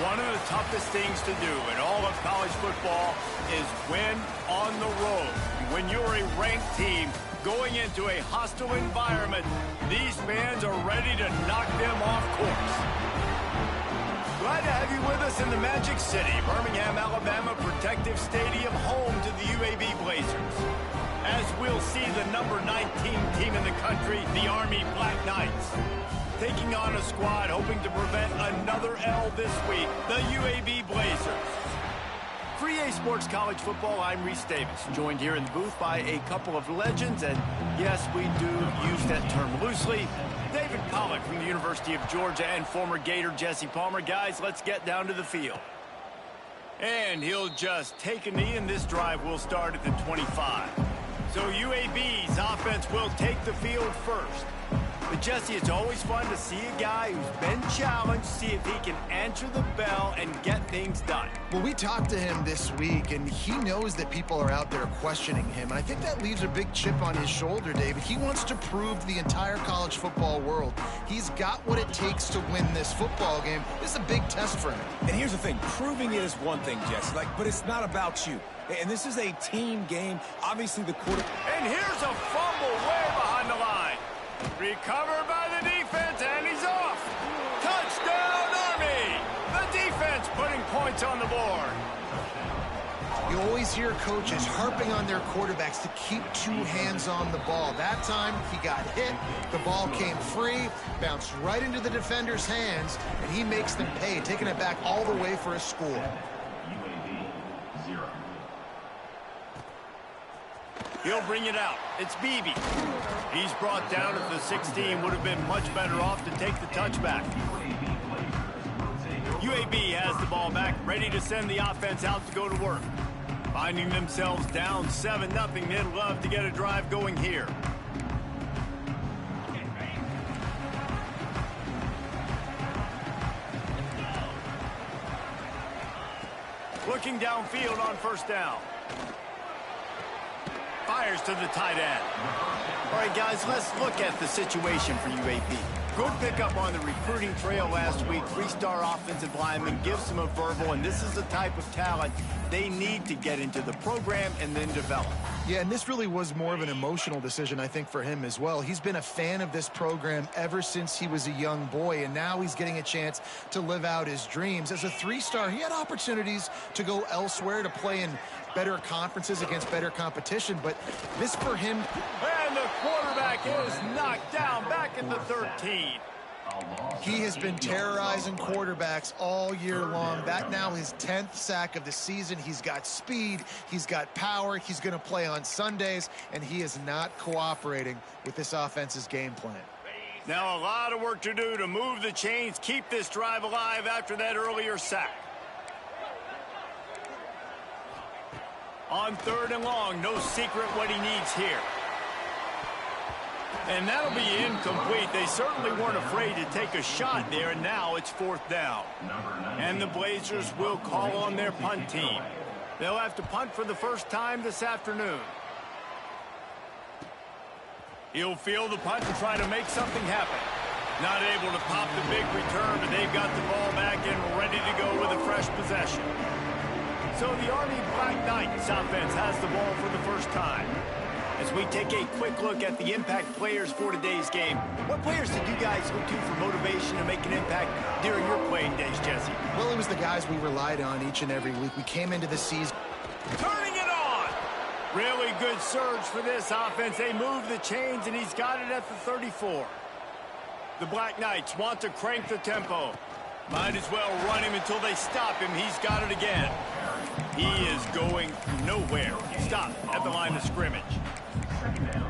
One of the toughest things to do in all of college football is win on the road. When you're a ranked team going into a hostile environment, these fans are ready to knock them off course. Glad to have you with us in the Magic City, Birmingham, Alabama Protective Stadium, home to the UAB Blazers. As we'll see the number 19 team in the country, the Army Black Knights, taking on a squad hoping to prevent another L this week, the UAB Blazers. For EA Sports College Football, I'm Reese Davis, joined here in the booth by a couple of legends, and yes, we do use that term loosely. David Pollack from the University of Georgia and former Gator Jesse Palmer. Guys, let's get down to the field. And he'll just take a knee, and this drive will start at the 25. So UAB's offense will take the field first. But, Jesse, it's always fun to see a guy who's been challenged, see if he can answer the bell and get things done. Well, we talked to him this week, and he knows that people are out there questioning him. And I think that leaves a big chip on his shoulder, David. He wants to prove to the entire college football world he's got what it takes to win this football game. This is a big test for him. And here's the thing. Proving it is one thing, Jesse, but it's not about you. And this is a team game. Obviously, the quarter... And here's a fumble way behind the line. Recovered by the defense, and he's off. Touchdown, Army! The defense putting points on the board. You always hear coaches harping on their quarterbacks to keep two hands on the ball. That time, he got hit, the ball came free, bounced right into the defender's hands, and he makes them pay, taking it back all the way for a score. He'll bring it out. It's Beebe. He's brought down at the 16. Would have been much better off to take the touchback. UAB has the ball back, ready to send the offense out to go to work. Finding themselves down 7-0, they'd love to get a drive going here. Looking downfield on first down. Fires to the tight end. All right, guys, let's look at the situation for UAB. Good pickup on the recruiting trail last week. Three-star offensive lineman gives them a verbal, and this is the type of talent they need to get into the program and then develop. Yeah, and this really was more of an emotional decision, I think, for him as well. He's been a fan of this program ever since he was a young boy, and now he's getting a chance to live out his dreams. As a three-star, he had opportunities to go elsewhere, to play in better conferences against better competition, but this for him... And the quarterback is knocked down back at the 13. He has been terrorizing quarterbacks all year long. That now his 10th sack of the season. He's got speed, he's got power, he's going to play on Sundays, and he is not cooperating with this offense's game plan. Now a lot of work to do to move the chains, keep this drive alive after that earlier sack. On 3rd and long, no secret what he needs here. And that'll be incomplete. They certainly weren't afraid to take a shot there, and now it's 4th down. And the Blazers will call on their punt team. They'll have to punt for the first time this afternoon. He'll field the punt and try to make something happen. Not able to pop the big return, but they've got the ball back and ready to go with a fresh possession. So the Army Black Knights offense has the ball for the first time. As we take a quick look at the impact players for today's game, what players did you guys look to for motivation to make an impact during your playing days, Jesse? Well, it was the guys we relied on each and every week. We came into the season. Turning it on! Really good surge for this offense. They move the chains, and he's got it at the 34. The Black Knights want to crank the tempo. Might as well run him until they stop him. He's got it again. He is going nowhere. Stop at the line of scrimmage.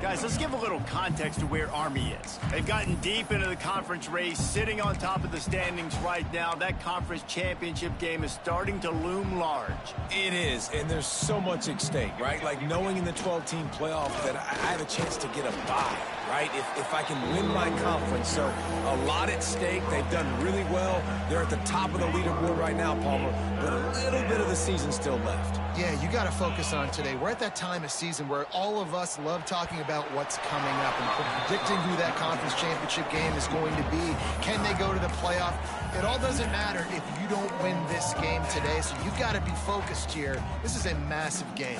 Guys, let's give a little context to where Army is. They've gotten deep into the conference race, sitting on top of the standings right now. That conference championship game is starting to loom large. It is, and there's so much at stake, right? Like knowing in the 12-team playoff that I had a chance to get a bye, right? If I can win my conference. So a lot at stake. They've done really well. They're at the top of the leaderboard right now, Palmer, but a little bit of the season still left. Yeah, you got to focus on today. We're at that time of season where all of us love talking about what's coming up and predicting who that conference championship game is going to be. Can they go to the playoff? It all doesn't matter if you don't win this game today, so you've got to be focused here. This is a massive game.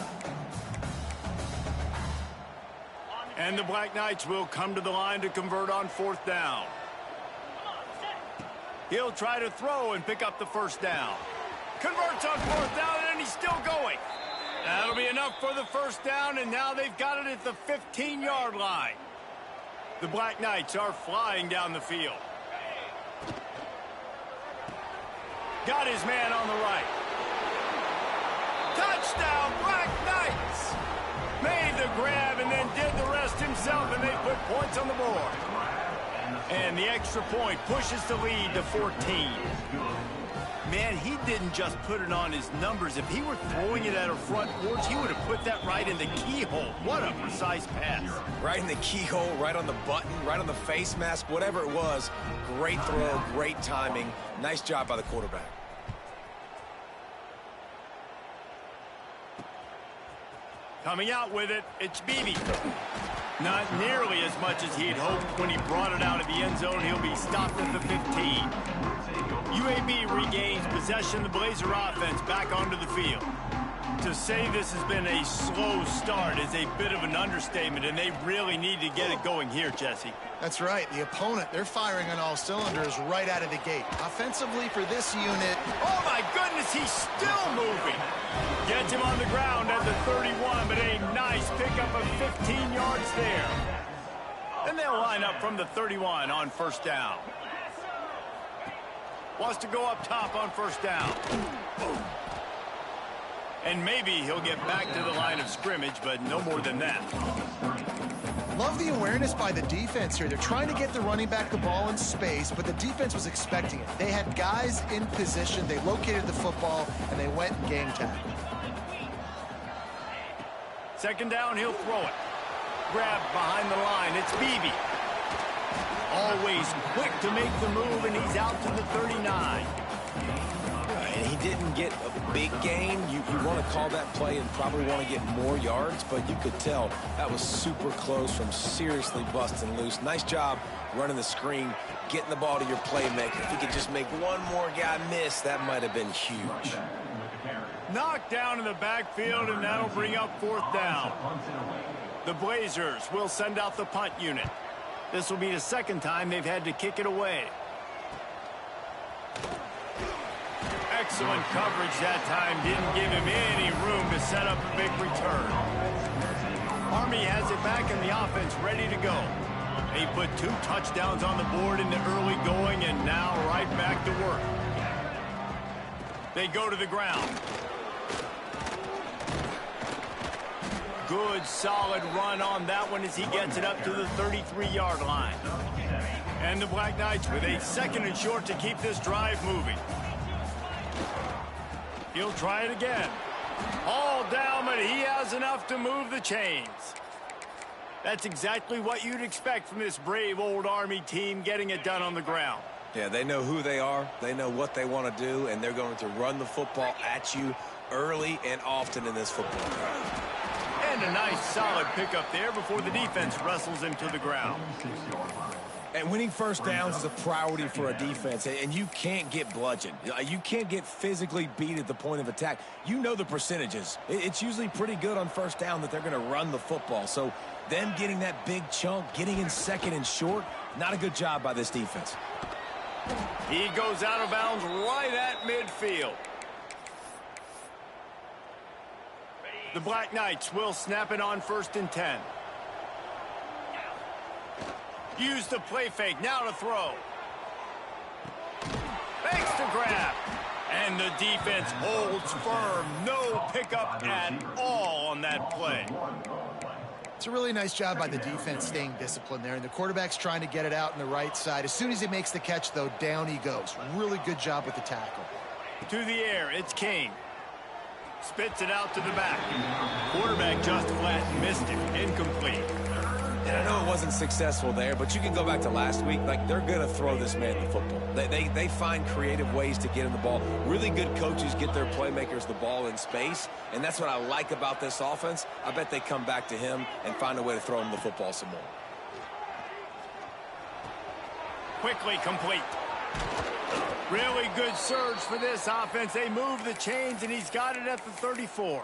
And the Black Knights will come to the line to convert on 4th down. He'll try to throw and pick up the first down. Converts on 4th down, and he's still going. That'll be enough for the first down, and now they've got it at the 15-yard line. The Black Knights are flying down the field. Got his man on the right. Touchdown, Black Knights! Made the grab and then did the rest himself, and they put points on the board. And the extra point pushes the lead to 14. Man, he didn't just put it on his numbers. If he were throwing it at a front porch, he would have put that right in the keyhole. What a precise pass. Right in the keyhole, right on the button, right on the face mask, whatever it was. Great throw, great timing. Nice job by the quarterback. Coming out with it, it's Beebe. Not nearly as much as he'd hoped. When he brought it out of the end zone, he'll be stopped at the 15. UAB regains possession. The Blazer offense back onto the field. To say this has been a slow start is a bit of an understatement, and they really need to get it going here, Jesse. That's right. The opponent, they're firing on all cylinders right out of the gate. Offensively for this unit. Oh, my goodness, he's still moving. Gets him on the ground at the 31, but a nice pickup of 15 yards there. And they'll line up from the 31 on 1st down. Wants to go up top on 1st down. And maybe he'll get back to the line of scrimmage, but no more than that. Love the awareness by the defense here. They're trying to get the running back the ball in space, but the defense was expecting it. They had guys in position. They located the football, and they went and game tackle. 2nd down, he'll throw it. Grab behind the line. It's Beebe. Always quick to make the move, and he's out to the 39. And he didn't get a big gain. You want to call that play and probably want to get more yards, but you could tell that was super close from seriously busting loose. Nice job running the screen, getting the ball to your playmaker. If he could just make one more guy miss, that might have been huge. Knocked down in the backfield, and that'll bring up 4th down. The Blazers will send out the punt unit. This will be the 2nd time they've had to kick it away. Excellent coverage that time. Didn't give him any room to set up a big return. Army has it back in the offense, ready to go. They put 2 touchdowns on the board in the early going, and now right back to work. They go to the ground. Good, solid run on that one as he gets it up to the 33-yard line. And the Black Knights with a 2nd and short to keep this drive moving. He'll try it again. All down, but he has enough to move the chains. That's exactly what you'd expect from this brave old Army team, getting it done on the ground. Yeah, they know who they are. They know what they want to do, and they're going to run the football at you early and often in this football game. And a nice solid pickup there before the defense wrestles him to the ground. And winning 1st downs is a priority for a defense, and you can't get bludgeoned. You can't get physically beat at the point of attack. You know the percentages. It's usually pretty good on 1st down that they're going to run the football. So them getting that big chunk, getting in 2nd and short, not a good job by this defense. He goes out of bounds right at midfield. The Black Knights will snap it on 1st and 10. Use the play fake, now to throw. Fakes to grab. And the defense holds firm. No pickup at all on that play. It's a really nice job by the defense staying disciplined there, and the quarterback's trying to get it out on the right side. As soon as he makes the catch, though, down he goes. Really good job with the tackle. To the air, it's King. Spits it out to the back. Quarterback just flat missed it. Incomplete. And I know it wasn't successful there, but you can go back to last week. Like, they're going to throw this man the football. They find creative ways to get him the ball. Really good coaches get their playmakers the ball in space, and that's what I like about this offense. I bet they come back to him and find a way to throw him the football some more. Quickly complete. Really good surge for this offense. They move the chains, and he's got it at the 34.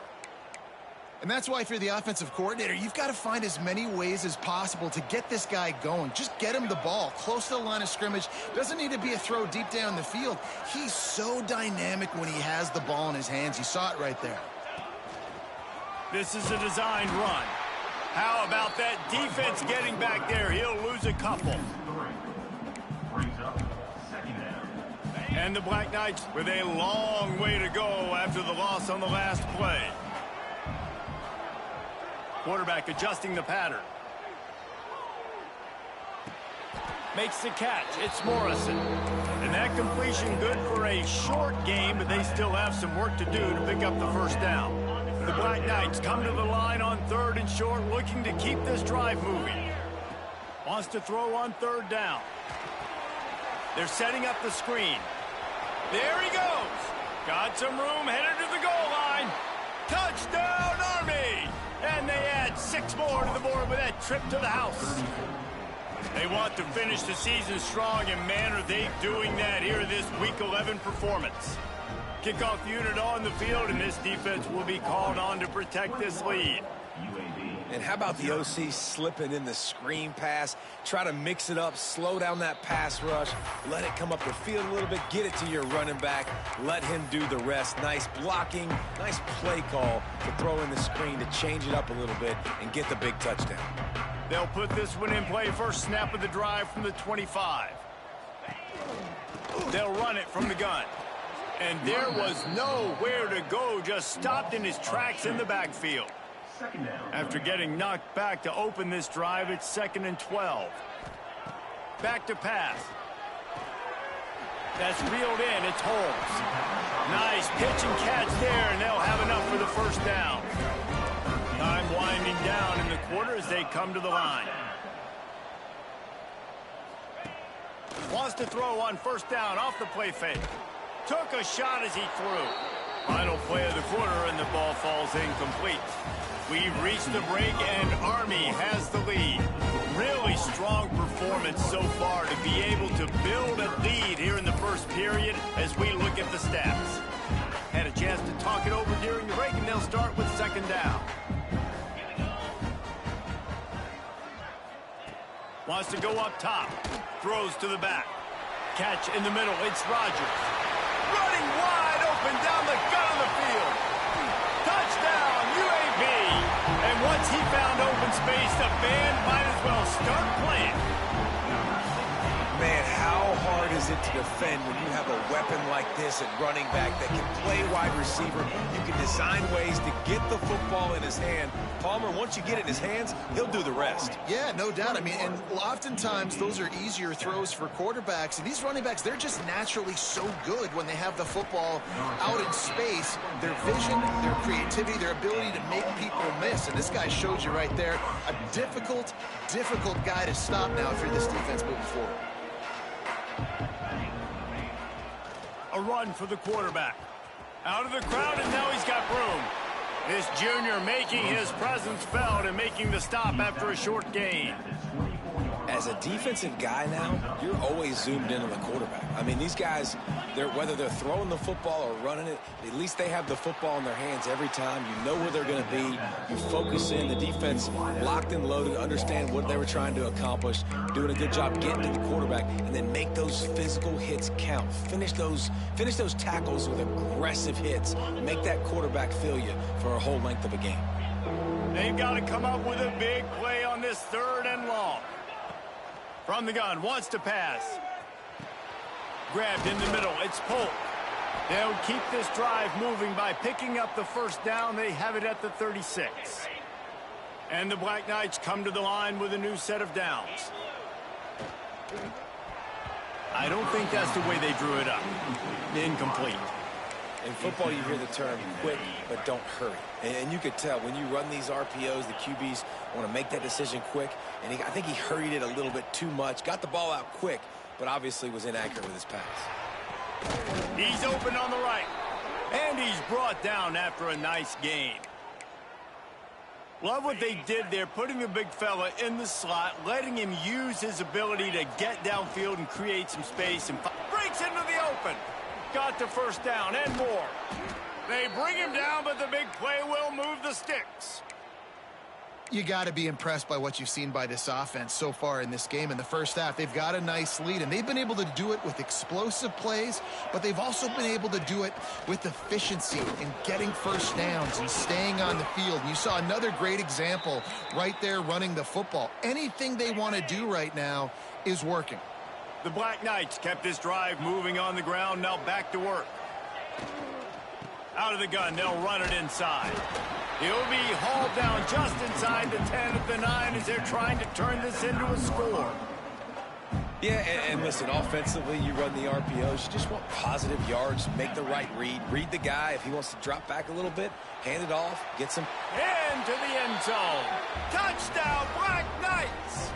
And that's why if you're the offensive coordinator, you've got to find as many ways as possible to get this guy going. Just get him the ball close to the line of scrimmage. Doesn't need to be a throw deep down the field. He's so dynamic when he has the ball in his hands. You saw it right there. This is a designed run. How about that defense getting back there? He'll lose a couple. And the Black Knights with a long way to go after the loss on the last play. Quarterback adjusting the pattern. Makes the catch. It's Morrison. And that completion good for a short game, but they still have some work to do to pick up the first down. The Black Knights come to the line on 3rd and short, looking to keep this drive moving. Wants to throw on 3rd down. They're setting up the screen. There he goes. Got some room, headed to the goal line. Touchdown, Army! And they add 6 more to the board with that trip to the house. They want to finish the season strong, and man, are they doing that here in this Week 11 performance. Kickoff unit on the field, and this defense will be called on to protect this lead. And how about the OC slipping in the screen pass? Try to mix it up, slow down that pass rush, let it come up the field a little bit, get it to your running back, let him do the rest. Nice blocking, nice play call to throw in the screen to change it up a little bit and get the big touchdown. They'll put this one in play. First snap of the drive from the 25. They'll run it from the gun. And there was nowhere to go, just stopped in his tracks in the backfield. After getting knocked back to open this drive, it's 2nd and 12. Back to pass. That's reeled in. It's Holmes. Nice pitch and catch there, and they'll have enough for the first down. Time winding down in the quarter as they come to the line. Wants to throw on 1st down off the play fake. Took a shot as he threw. Final play of the quarter, and the ball falls incomplete. We've reached the break, and Army has the lead. Really strong performance so far to be able to build a lead here in the first period as we look at the stats. Had a chance to talk it over during the break, and they'll start with 2nd down. Wants to go up top. Throws to the back. Catch in the middle. It's Rodgers. Running wide open down the gut of the field. Touchdown, UAB. And once he found open space, the band might as well start playing. Man, how hard is it to defend when you have a weapon like this at running back that can play wide receiver? You can design ways to get the football in his hand. Palmer, once you get it in his hands, he'll do the rest. Yeah, no doubt. I mean, and oftentimes those are easier throws for quarterbacks. And these running backs, they're just naturally so good when they have the football out in space. Their vision, their creativity, their ability to make people miss. And this guy showed you right there, a difficult guy to stop now if you're this defense moving forward. A run for the quarterback. Out of the crowd, and now he's got room. This junior making his presence felt and making the stop after a short gain. As a defensive guy now, you're always zoomed in on the quarterback. I mean, these guys, whether they're throwing the football or running it, at least they have the football in their hands every time. You know where they're going to be. You focus in. The defense locked and loaded, understand what they were trying to accomplish, doing a good job getting to the quarterback, and then make those physical hits count. Finish those tackles with aggressive hits. Make that quarterback feel you for a whole length of a game. They've got to come up with a big play on this 3rd and long. From the gun, wants to pass. Grabbed in the middle, it's Polk. They'll keep this drive moving by picking up the first down. They have it at the 36. And the Black Knights come to the line with a new set of downs. I don't think that's the way they drew it up. Incomplete. In football, you hear the term quick, but don't hurry. And you could tell when you run these RPOs, the QBs want to make that decision quick. and I think he hurried it a little bit too much. Got the ball out quick, but obviously was inaccurate with his pass. He's open on the right, and he's brought down after a nice gain. Love what they did there, putting the big fella in the slot, letting him use his ability to get downfield and create some space, and breaks into the open. Got the first down and more. They bring him down, but the big play will move the sticks. You got to be impressed by what you've seen by this offense so far in this game. In the first half, they've got a nice lead, and they've been able to do it with explosive plays, but they've also been able to do it with efficiency and getting first downs and staying on the field. And you saw another great example right there running the football. Anything they want to do right now is working. The Black Knights kept this drive moving on the ground. Now back to work. Out of the gun, they'll run it inside. He'll be hauled down just inside the 10 at the 9 as they're trying to turn this into a score. Yeah, and listen, offensively, you run the RPOs. You just want positive yards, make the right read the guy. If he wants to drop back a little bit, hand it off, get some. Into the end zone. Touchdown, Black Knights!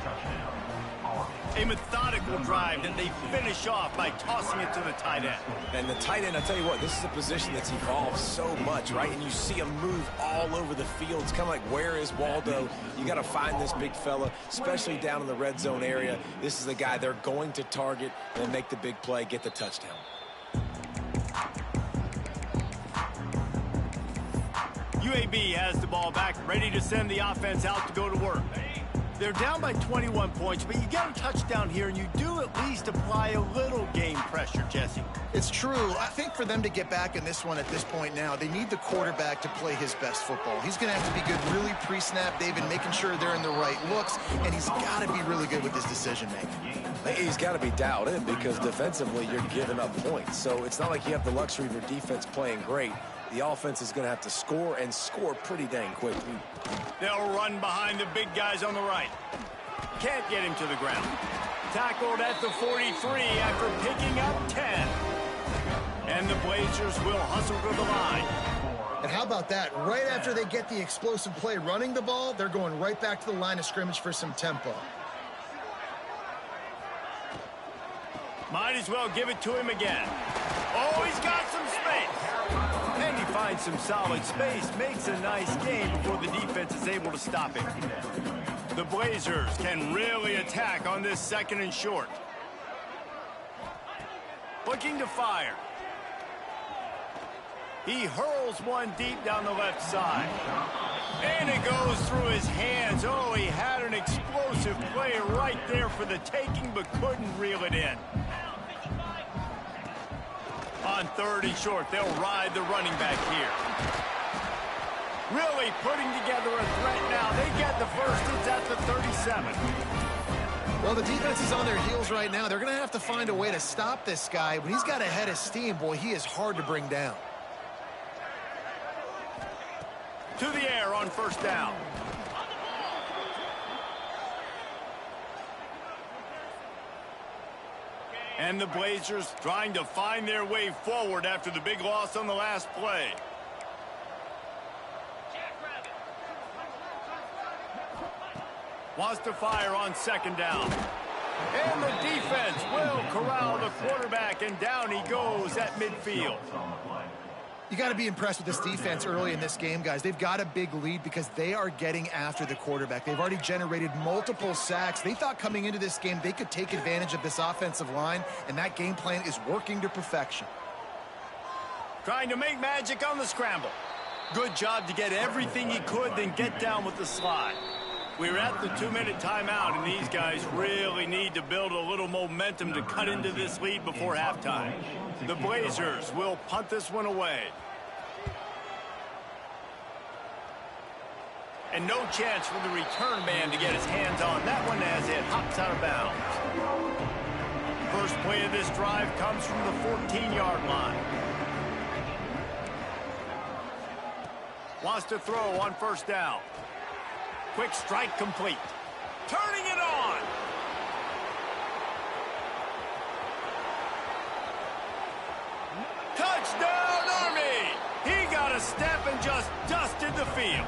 A methodical drive that they finish off by tossing it to the tight end. And the tight end, I'll tell you what, this is a position that's evolved so much, right? And you see him move all over the field. It's kind of like, where is Waldo? You got to find this big fella, especially down in the red zone area. This is the guy they're going to target and make the big play, get the touchdown. UAB has the ball back, ready to send the offense out to go to work. They're down by 21 points, but you get a touchdown here, and you do at least apply a little game pressure, Jesse. It's true. I think for them to get back in this one at this point now, they need the quarterback to play his best football. He's going to have to be good really pre-snap, David, making sure they're in the right looks, and he's got to be really good with his decision-making. He's got to be dialed in because defensively you're giving up points. So it's not like you have the luxury of your defense playing great. The offense is going to have to score and score pretty dang quick. They'll run behind the big guys on the right. Can't get him to the ground. Tackled at the 43 after picking up 10. And the Blazers will hustle to the line. And how about that? Right after they get the explosive play running the ball, they're going right back to the line of scrimmage for some tempo. Might as well give it to him again. Oh, he's got some space. And he finds some solid space, makes a nice gain before the defense is able to stop him. The Blazers can really attack on this second and short. Looking to fire. He hurls one deep down the left side. And it goes through his hands. Oh, he had an explosive play right there for the taking, but couldn't reel it in. On third and short, they'll ride the running back here. Really putting together a threat now. They get the first. It's at the 37. Well, the defense is on their heels right now. They're going to have to find a way to stop this guy. When he's got a head of steam, boy, he is hard to bring down. To the air on first down. And the Blazers trying to find their way forward after the big loss on the last play. Wants to fire on second down. And the defense will corral the quarterback, and down he goes at midfield. You got to be impressed with this defense early in this game, guys. They've got a big lead because they are getting after the quarterback. They've already generated multiple sacks. They thought coming into this game they could take advantage of this offensive line, and that game plan is working to perfection. Trying to make magic on the scramble. Good job to get everything he could, then get down with the slide. We're at the 2-minute timeout, and these guys really need to build a little momentum to cut into this lead before halftime. The Blazers will punt this one away. And no chance for the return man to get his hands on that one as it hops out of bounds. First play of this drive comes from the 14-yard line. Wants to throw on first down. Quick strike complete. Turning it on. Touchdown, Army! He got a step and just dusted the field.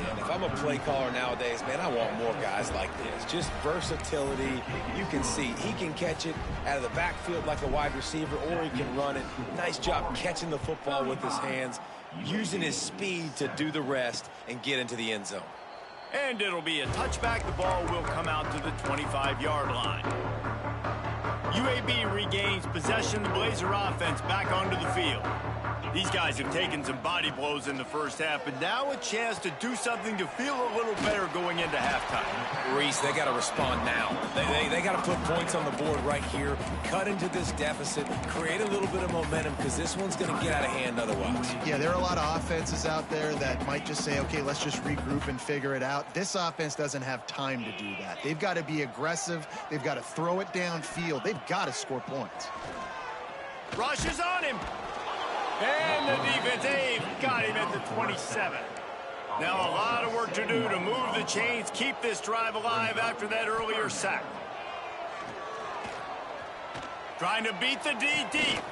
And if I'm a play caller nowadays, man, I want more guys like this. Just versatility. You can see he can catch it out of the backfield like a wide receiver, or he can run it. Nice job catching the football with his hands, using his speed to do the rest and get into the end zone. And it'll be a touchback. The ball will come out to the 25-yard line. UAB regains possession. The Blazer offense back onto the field. These guys have taken some body blows in the first half, but now a chance to do something to feel a little better going into halftime. Reese, they got to respond now. They got to put points on the board right here, cut into this deficit, create a little bit of momentum, because this one's going to get out of hand otherwise. Yeah, there are a lot of offenses out there that might just say, okay, let's just regroup and figure it out. This offense doesn't have time to do that. They've got to be aggressive. They've got to throw it downfield. They've got to score points. Rush is on him. And the defense, Abe, got him at the 27. Now a lot of work to do to move the chains, keep this drive alive after that earlier sack. Trying to beat the D deep.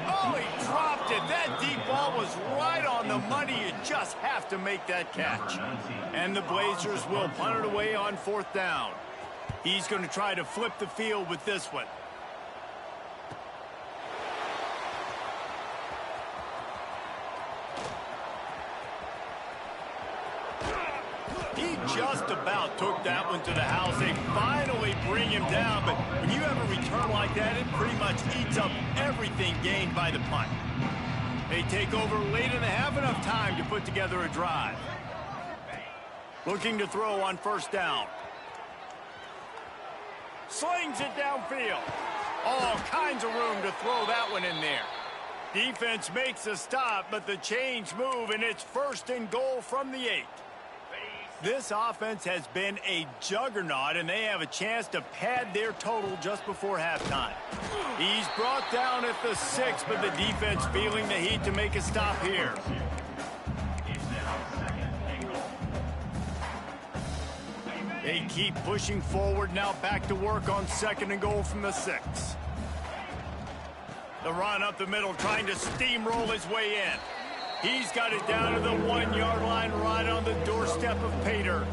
Oh, he dropped it. That deep ball was right on the money. You just have to make that catch. And the Blazers will punt it away on 4th down. He's going to try to flip the field with this one. He just about took that one to the house. They finally bring him down, but when you have a return like that, it pretty much eats up everything gained by the punt. They take over late in the half, enough time to put together a drive. Looking to throw on 1st down. Slings it downfield. All kinds of room to throw that one in there. Defense makes a stop, but the chains move, and it's 1st and goal from the 8. This offense has been a juggernaut, and they have a chance to pad their total just before halftime. He's brought down at the 6, but the defense feeling the heat to make a stop here. They keep pushing forward, now back to work on 2nd and goal from the 6. The run up the middle, trying to steamroll his way in. He's got it down to the 1-yard line, right on the doorstep of Pater.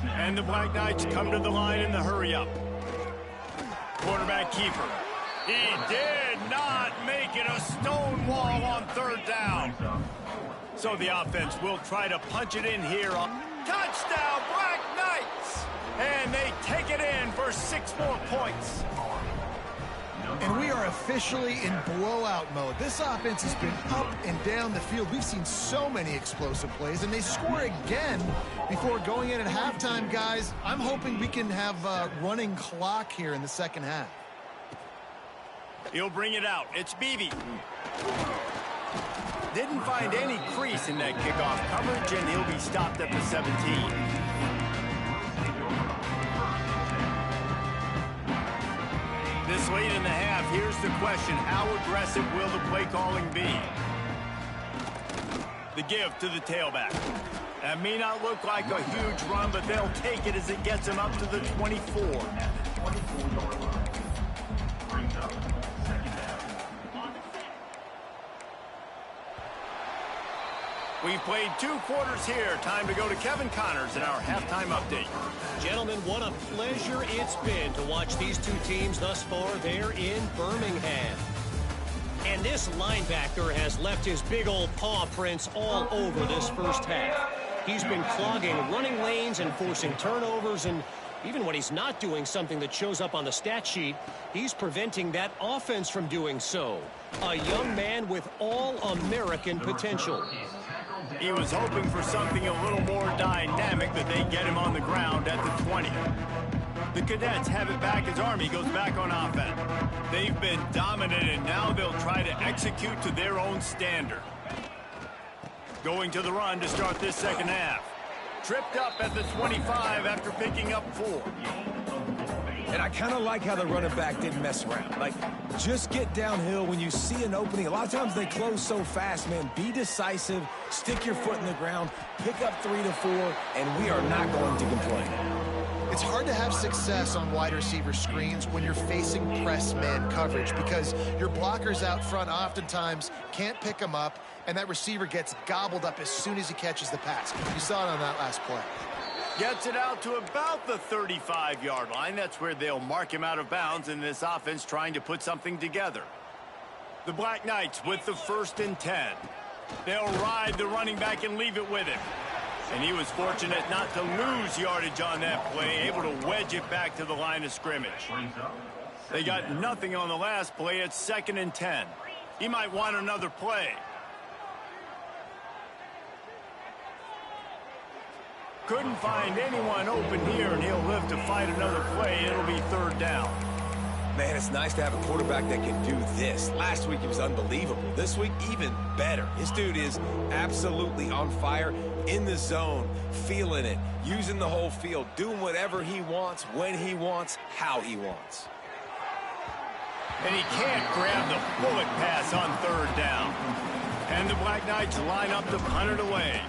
And the Black Knights come to the line in the hurry-up. Quarterback keeper. He did not make it a stone wall on 3rd down. So the offense will try to punch it in here. Touchdown, Black Knights! And they take it in for 6 more points. And we are officially in blowout mode. This offense has been up and down the field. We've seen so many explosive plays, and they score again before going in at halftime, guys. I'm hoping we can have a running clock here in the 2nd half. He'll bring it out. It's Beebe. Didn't find any crease in that kickoff coverage, and he'll be stopped at the 17. This late in the half, here's the question. How aggressive will the play calling be? The give to the tailback. That may not look like a huge run, but they'll take it as it gets them up to the 24. We've played 2 quarters here. Time to go to Kevin Connors in our halftime update. Gentlemen, what a pleasure it's been to watch these 2 teams thus far there in Birmingham. And this linebacker has left his big old paw prints all over this first half. He's been clogging running lanes and forcing turnovers, and even when he's not doing something that shows up on the stat sheet, he's preventing that offense from doing so. A young man with all-American potential. He was hoping for something a little more dynamic, that they get him on the ground at the 20. The Cadets have it back as Army goes back on offense. They've been dominant, and now they'll try to execute to their own standard. Going to the run to start this 2nd half. Tripped up at the 25 after picking up 4. And I kind of like how the running back didn't mess around. Like, just get downhill when you see an opening. A lot of times they close so fast, man. Be decisive, stick your foot in the ground, pick up 3 to 4, and we are not going to complain. It's hard to have success on wide receiver screens when you're facing press man coverage because your blockers out front oftentimes can't pick them up, and that receiver gets gobbled up as soon as he catches the pass. You saw it on that last play. Gets it out to about the 35-yard line. That's where they'll mark him out of bounds in this offense trying to put something together. The Black Knights with the 1st and 10. They'll ride the running back and leave it with him. And he was fortunate not to lose yardage on that play, able to wedge it back to the line of scrimmage. They got nothing on the last play. It's 2nd and 10. He might want another play. Couldn't find anyone open here, and he'll live to fight another play. It'll be 3rd down. Man, it's nice to have a quarterback that can do this. Last week, he was unbelievable. This week, even better. This dude is absolutely on fire, in the zone, feeling it, using the whole field, doing whatever he wants, when he wants, how he wants. And he can't grab the bullet pass on 3rd down. And the Black Knights line up to punt it away.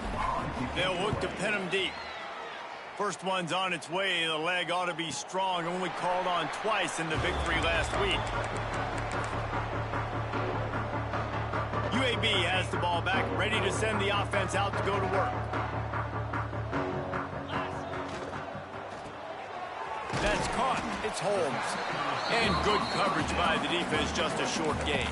They'll look to pin him deep. First one's on its way. The leg ought to be strong. Only called on twice in the victory last week. UAB has the ball back, ready to send the offense out to go to work. That's caught. It's Holmes. And good coverage by the defense, just a short gain.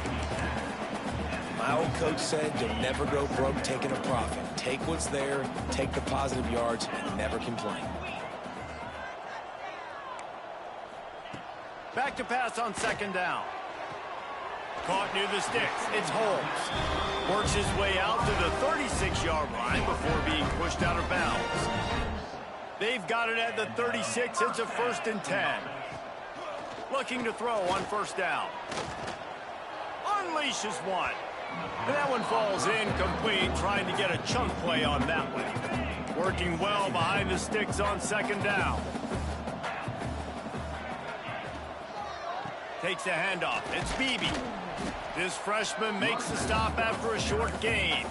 My old coach said you'll never go broke taking a profit. Take what's there, take the positive yards, and never complain. Back to pass on 2nd down. Caught near the sticks. It's Holmes. Works his way out to the 36-yard line before being pushed out of bounds. They've got it at the 36. It's a 1st and 10. Looking to throw on 1st down. Unleashes one. And that one falls incomplete, trying to get a chunk play on that one. Working well behind the sticks on 2nd down. Takes the handoff. It's Beebe. This freshman makes the stop after a short gain.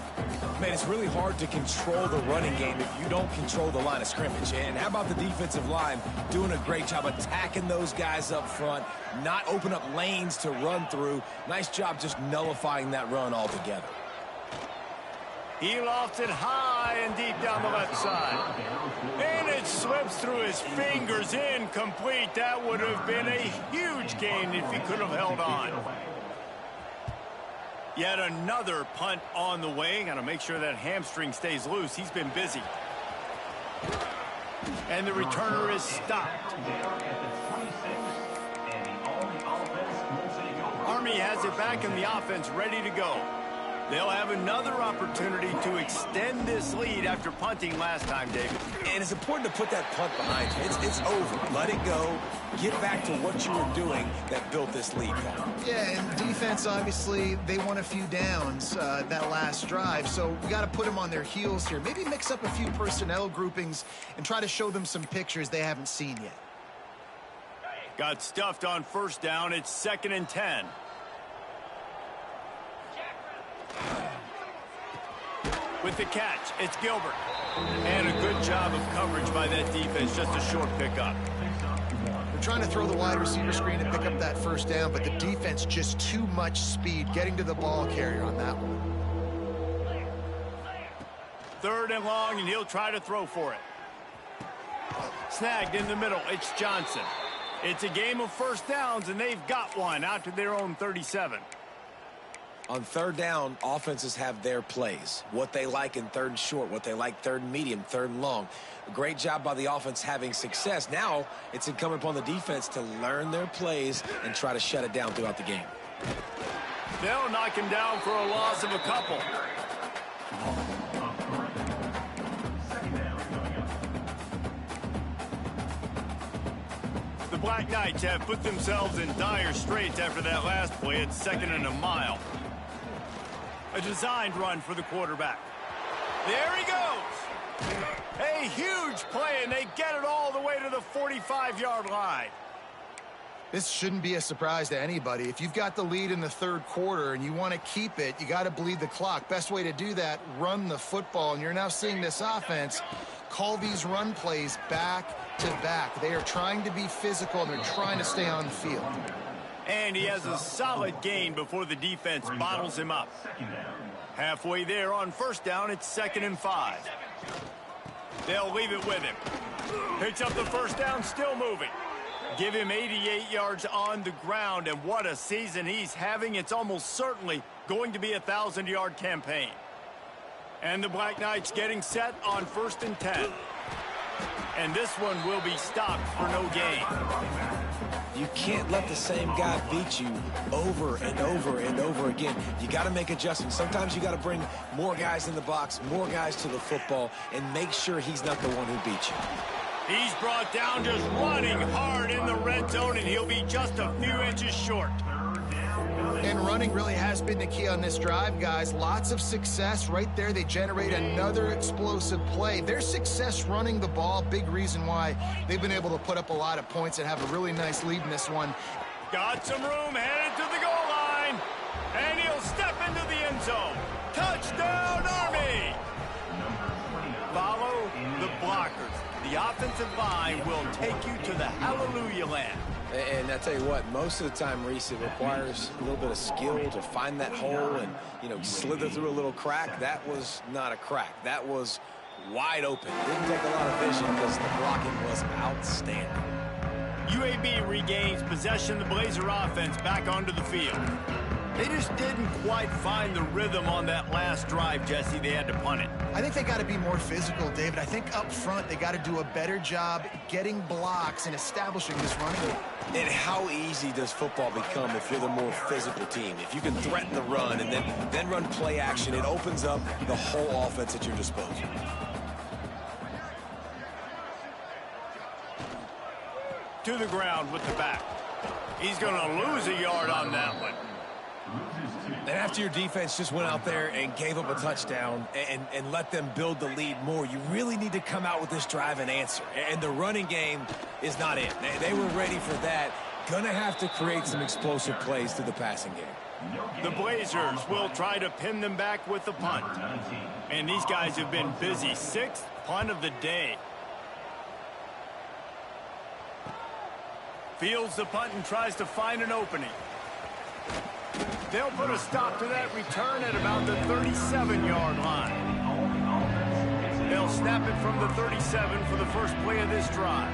Man, it's really hard to control the running game if you don't control the line of scrimmage. And how about the defensive line doing a great job attacking those guys up front, not open up lanes to run through. Nice job just nullifying that run altogether. He lofts it high and deep down the left side. And it slips through his fingers, incomplete. That would have been a huge gain if he could have held on. Yet another punt on the way. Got to make sure that hamstring stays loose. He's been busy. And the returner is stopped. Army has it back in the offense, ready to go. They'll have another opportunity to extend this lead after punting last time, David. And it's important to put that punt behind you. It's over. Let it go. Get back to what you were doing that built this lead. Yeah, and defense, obviously, they won a few downs that last drive, so we got to put them on their heels here. Maybe mix up a few personnel groupings and try to show them some pictures they haven't seen yet. Got stuffed on 1st down. It's 2nd and 10. With the catch, it's Gilbert. And a good job of coverage by that defense, just a short pickup. They're trying to throw the wide receiver screen and pick up that 1st down, but the defense just too much speed getting to the ball carrier on that one. 3rd and long, and he'll try to throw for it. Snagged in the middle, it's Johnson. It's a game of 1st downs, and they've got one out to their own 37. On 3rd down, offenses have their plays. What they like in 3rd and short, what they like 3rd and medium, 3rd and long. A great job by the offense having success. Now, it's incumbent upon the defense to learn their plays and try to shut it down throughout the game. They'll knock him down for a loss of a couple. The Black Knights have put themselves in dire straits after that last play. It's 2nd and a mile. A designed run for the quarterback. There he goes. A huge play, and they get it all the way to the 45-yard line. This shouldn't be a surprise to anybody. If you've got the lead in the 3rd quarter and you want to keep it, you got to bleed the clock. Best way to do that, run the football. And you're now seeing this offense call these run plays back to back. They are trying to be physical, and they're trying to stay on the field. And he has a solid gain before the defense bottles him up. Halfway there on first down, it's 2nd and 5. They'll leave it with him. Picks up the first down, still moving. Give him 88 yards on the ground, and what a season he's having. It's almost certainly going to be a 1,000-yard campaign. And the Black Knights getting set on 1st and 10. And this one will be stopped for no gain. You can't let the same guy beat you over and over and over again. You got to make adjustments. Sometimes you got to bring more guys in the box, more guys to the football, and make sure he's not the one who beat you. He's brought down just running hard in the red zone, and he'll be just a few inches short. And running really has been the key on this drive, guys. Lots of success right there. They generate another explosive play. Their success running the ball, big reason why they've been able to put up a lot of points and have a really nice lead in this one. Got some room, headed to the goal line, and he'll step into the end zone. Touchdown, Army! Follow the blockers. The offensive line will take you to the hallelujah land. And I tell you what, most of the time, Reese, it requires a little bit of skill to find that hole and, slither through a little crack. That was not a crack. That was wide open. Didn't take a lot of vision because the blocking was outstanding. UAB regains possession of the Blazer offense back onto the field. They just didn't quite find the rhythm on that last drive, Jesse. They had to punt it. I think they got to be more physical, David. I think up front they got to do a better job getting blocks and establishing this running game. And how easy does football become if you're the more physical team? If you can threaten the run and then run play action, it opens up the whole offense at your disposal. To the ground with the back. He's going to lose a yard on that one. And after your defense just went out there and gave up a touchdown and let them build the lead more, you really need to come out with this drive and answer. And the running game is not it. They were ready for that. Gonna have to create some explosive plays through the passing game. The Blazers will try to pin them back with the punt. And these guys have been busy. 6th punt of the day. Fields the punt and tries to find an opening. They'll put a stop to that return at about the 37-yard line. They'll snap it from the 37 for the first play of this drive.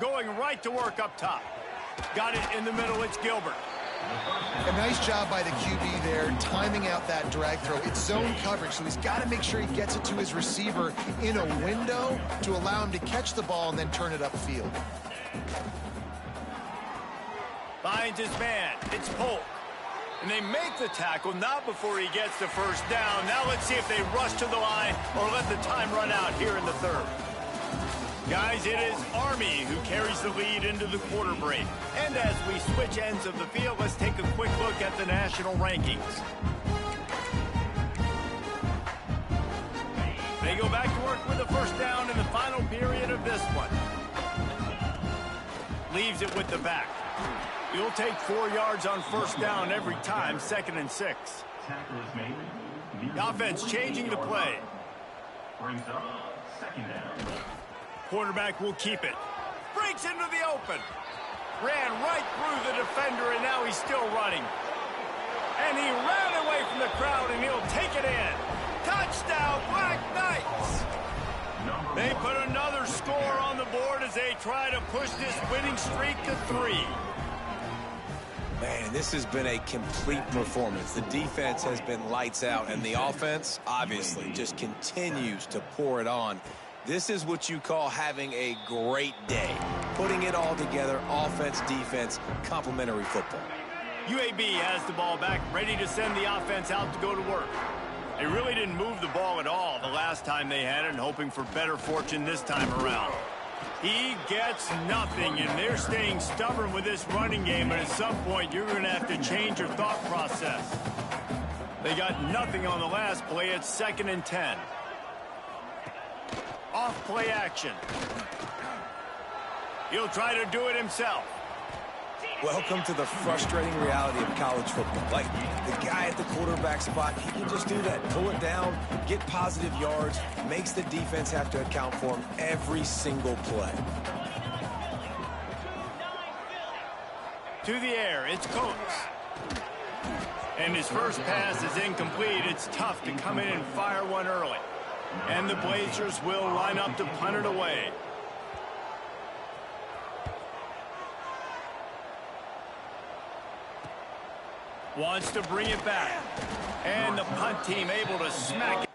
Going right to work up top. Got it in the middle, it's Gilbert. A nice job by the QB there, timing out that drag throw. It's zone coverage, so he's got to make sure he gets it to his receiver in a window to allow him to catch the ball and then turn it upfield. Finds his man. It's Polk. And they make the tackle, not before he gets the first down. Now let's see if they rush to the line or let the time run out here in the third. Guys, it is Army who carries the lead into the quarter break. And as we switch ends of the field, let's take a quick look at the national rankings. They go back to work with the first down in the final period of this one. Leaves it with the back. You'll take 4 yards on first down every time, 2nd and 6. The offense changing the play. Quarterback will keep it. Breaks into the open. Ran right through the defender, and now he's still running. And he ran away from the crowd, and he'll take it in. Touchdown, Black Knights! They put another score on the board as they try to push this winning streak to 3. Man, this has been a complete performance. The defense has been lights out, and the offense, obviously, just continues to pour it on. This is what you call having a great day. Putting it all together, offense, defense, complementary football. UAB has the ball back, ready to send the offense out to go to work. They really didn't move the ball at all the last time they had it, and hoping for better fortune this time around. He gets nothing, and they're staying stubborn with this running game, but at some point you're going to have to change your thought process. They got nothing on the last play. It's 2nd and 10. Off play action. He'll try to do it himself. Welcome to the frustrating reality of college football. Like, the guy at the quarterback spot, he can just do that. Pull it down, get positive yards, makes the defense have to account for him every single play. To the air, it's Coates. And his first pass is incomplete. It's tough to come in and fire one early. And the Blazers will line up to punt it away. Wants to bring it back. And the punt team able to smack it.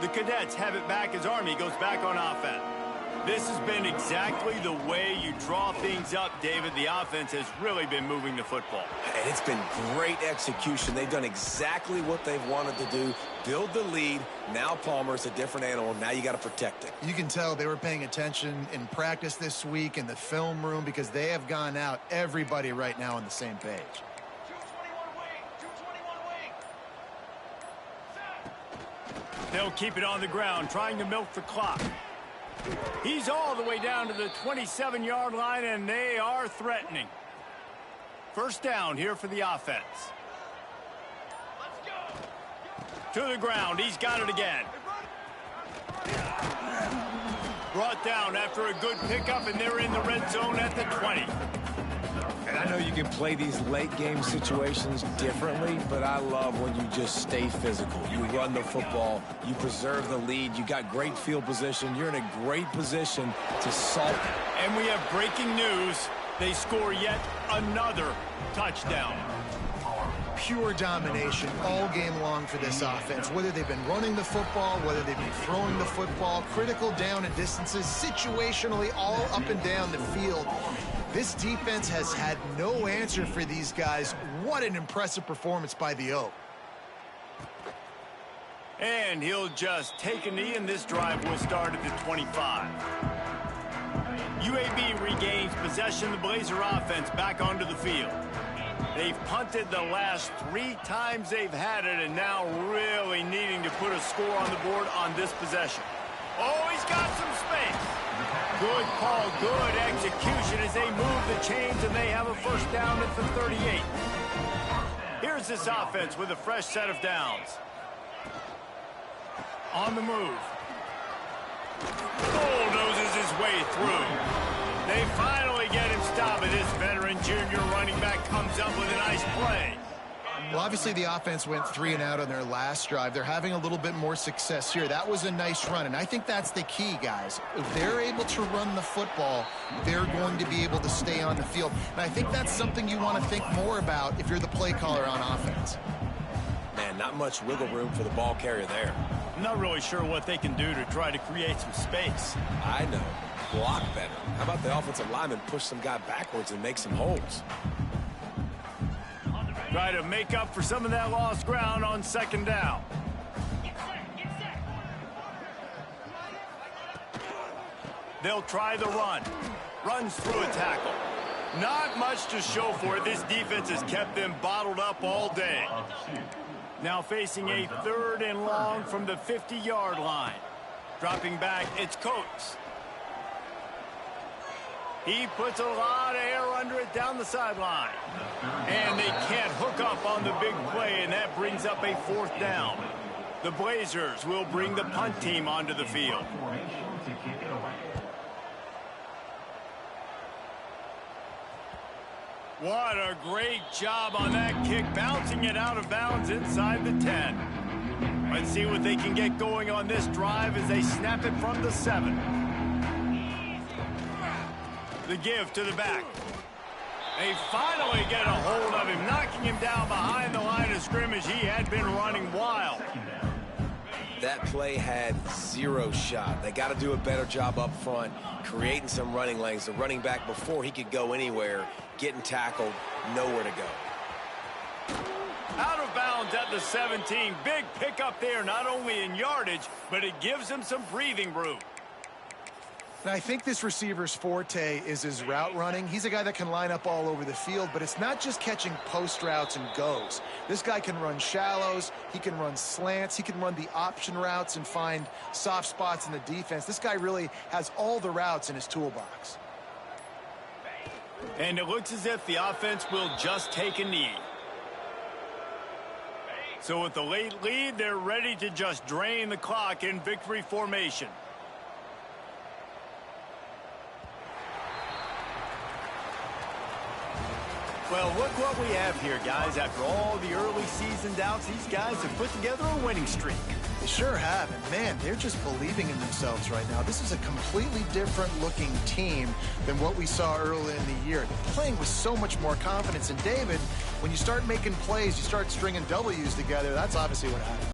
The Cadets have it back as Army goes back on offense. This has been exactly the way you draw things up, David. The offense has really been moving the football. And it's been great execution. They've done exactly what they've wanted to do. Build the lead. Now Palmer's a different animal. Now you got to protect it. You can tell they were paying attention in practice this week in the film room because they have gone out, everybody right now on the same page. They'll keep it on the ground, trying to milk the clock. He's all the way down to the 27-yard line, and they are threatening. First down here for the offense. To the ground. He's got it again. Brought down after a good pickup, and they're in the red zone at the 20. And I know you can play these late-game situations differently, but I love when you just stay physical. You run the football. You preserve the lead. You got great field position. You're in a great position to salt. And we have breaking news. They score yet another touchdown. Pure domination all game long for this offense. Whether they've been running the football, whether they've been throwing the football, critical down and distances, situationally all up and down the field. This defense has had no answer for these guys. What an impressive performance by the O. And he'll just take a knee, and this drive will start at the 25. UAB regains possession. The Blazer offense back onto the field. They've punted the last 3 times they've had it, and now really needing to put a score on the board on this possession. Oh, he's got some space. Good call, good execution as they move the chains, and they have a first down at the 38. Here's this offense with a fresh set of downs. On the move. Bulldozes his way through. They finally get him stopped, and this veteran junior running back comes up with a nice play. Well, obviously the offense went 3 and out on their last drive. They're having a little bit more success here. That was a nice run, and I think that's the key, guys. If they're able to run the football, they're going to be able to stay on the field. And I think that's something you want to think more about if you're the play caller on offense. Man, not much wiggle room for the ball carrier there. I'm not really sure what they can do to try to create some space. I know. Block better. How about the offensive lineman push some guy backwards and make some holes? Try to make up for some of that lost ground on second down. They'll try the run. Runs through a tackle. Not much to show for it. This defense has kept them bottled up all day. Now facing a 3rd and long from the 50-yard line. Dropping back, it's Coates. He puts a lot of air under it down the sideline. And they can't hook up on the big play, and that brings up a 4th down. The Blazers will bring the punt team onto the field. What a great job on that kick, bouncing it out of bounds inside the 10. Let's see what they can get going on this drive as they snap it from the 7. The give to the back. They finally get a hold of him, knocking him down behind the line of scrimmage. He had been running wild. That play had 0 shot. They got to do a better job up front, creating some running lanes. The running back, before he could go anywhere, getting tackled, nowhere to go. Out of bounds downs at the 17. Big pickup there, not only in yardage, but it gives him some breathing room. And I think this receiver's forte is his route running. He's a guy that can line up all over the field, but it's not just catching post routes and goes. This guy can run shallows, he can run slants, he can run the option routes and find soft spots in the defense. This guy really has all the routes in his toolbox. And it looks as if the offense will just take a knee. So with the late lead, they're ready to just drain the clock in victory formation. Well, look what we have here, guys. After all the early season doubts, these guys have put together a winning streak. They sure have, and man, they're just believing in themselves right now. This is a completely different looking team than what we saw early in the year. They're playing with so much more confidence. And David, when you start making plays, you start stringing W's together, that's obviously what happened.